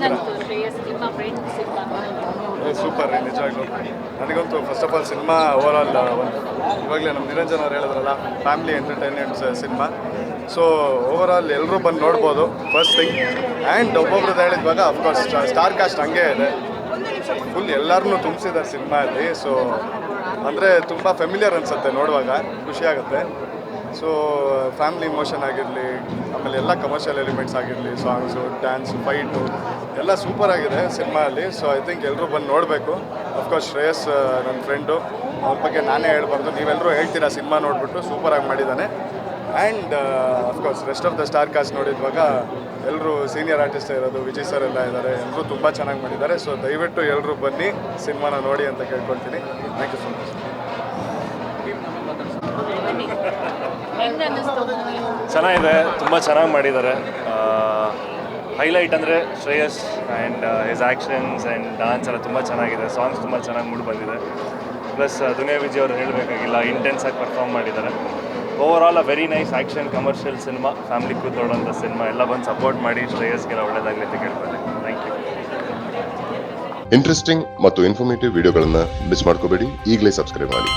ನಮಸ್ಕಾರ. ಸೂಪರ್ ರೀ, ನಿಜವಾಗ್ಲೂ ನನಗಂತೂ first of all cinema overall ಇವಾಗಲೇ ನಮ್ಮ ನಿರಂಜನ್ ಅವ್ರು ಹೇಳಿದ್ರಲ್ಲ, family entertainment cinema. So overall ಎಲ್ಲರೂ ಬಂದು ನೋಡ್ಬೋದು, ಫಸ್ಟ್ ಥಿಂಗ್. ಆ್ಯಂಡ್ ಒಬ್ಬೊಬ್ರದ್ದು ಹೇಳಿದ್ವಾಗ ಅಫ್ಕೋರ್ಸ್ ಸ್ಟಾರ್ ಕಾಸ್ಟ್ ಹಂಗೆ ಇದೆ, ಫುಲ್ ಎಲ್ಲರನ್ನೂ ತುಂಬಿಸಿದ್ದಾರೆ ಸಿನಿಮಾ ಅಲ್ಲಿ. ಸೊ ಅಂದರೆ ತುಂಬ ಫೆಮಿಲಿಯರ್ ಅನಿಸುತ್ತೆ ನೋಡುವಾಗ, ಖುಷಿಯಾಗುತ್ತೆ. ಸೊ ಫ್ಯಾಮಿಲಿ ಇಮೋಷನ್ ಆಗಿರಲಿ, ಆಮೇಲೆ ಎಲ್ಲ ಕಮರ್ಷಿಯಲ್ ಎಲಿಮೆಂಟ್ಸ್ ಆಗಿರಲಿ, ಸಾಂಗ್ಸು, ಡ್ಯಾನ್ಸು, ಫೈಟು ಎಲ್ಲ ಸೂಪರ್ ಆಗಿದೆ ಸಿನಿಮಾ ಅಲ್ಲಿ. ಸೊ ಐ ಥಿಂಕ್ ಎಲ್ಲರೂ ಬಂದು ನೋಡಬೇಕು. ಅಫ್ಕೋರ್ಸ್ ಶ್ರೇಯಸ್ ನನ್ನ ಫ್ರೆಂಡು, ಅವ್ರ ಬಗ್ಗೆ ನಾನೇ ಹೇಳ್ಬಾರ್ದು, ನೀವೆಲ್ಲರೂ ಹೇಳ್ತೀರಾ ಸಿನಿಮಾ ನೋಡಿಬಿಟ್ಟು ಸೂಪರಾಗಿ ಮಾಡಿದ್ದಾನೆ. And of course rest of the star cast ನೋಡಿದ್ವಾಗ ಎಲ್ಲರೂ ಸೀನಿಯರ್ ಆರ್ಟಿಸ್ಟ್ ಇರೋದು, ವಿಜಯ್ ಸರ್ ಎಲ್ಲ ಇದ್ದಾರೆ, ಎಲ್ಲರೂ ತುಂಬ ಚೆನ್ನಾಗಿ ಮಾಡಿದ್ದಾರೆ. ಸೊ ದಯವಿಟ್ಟು ಎಲ್ಲರೂ ಬನ್ನಿ ಸಿನಿಮಾನ ನೋಡಿ ಅಂತ ಕೇಳ್ಕೊಳ್ತೀನಿ. Thank you so much. ಚೆನ್ನಾಗಿದೆ, ತುಂಬ ಚೆನ್ನಾಗಿ ಮಾಡಿದ್ದಾರೆ. ಹೈಲೈಟ್ ಅಂದರೆ Shreyas and his actions and dance ಎಲ್ಲ ತುಂಬ ಚೆನ್ನಾಗಿದೆ. ಸಾಂಗ್ಸ್ ತುಂಬ ಚೆನ್ನಾಗಿ ಮೂಡಿ ಬಂದಿದೆ. ಪ್ಲಸ್ ದುನಿಯಾ ವಿಜಯ್ ಅವರು ಹೇಳಬೇಕಾಗಿಲ್ಲ, ಇಂಟೆನ್ಸಾಗಿ ಪರ್ಫಾರ್ಮ್ ಮಾಡಿದ್ದಾರೆ. Overall a very nice action commercial cinema, family ಕೂತ್ಕೊಳ್ಳೋಂಥ ಸಿನಿಮಾ. ಎಲ್ಲ ಬಂದು ಸಪೋರ್ಟ್ ಮಾಡಿ, ಶ್ರೇಯಸ್ಗೆಲ್ಲ ಒಳ್ಳೆಯದಾಗಲಿ ಅಂತ ಕೇಳ್ಕೊಂಡೆ. Thank you. ಇಂಟ್ರೆಸ್ಟಿಂಗ್ ಮತ್ತು ಇನ್ಫಾರ್ಮೇಟಿವ್ ವಿಡಿಯೋಗಳನ್ನು ಮಿಸ್ ಮಾಡ್ಕೋಬೇಡಿ, ಈಗಲೇ ಸಬ್ಸ್ಕ್ರೈಬ್ ಮಾಡಿ.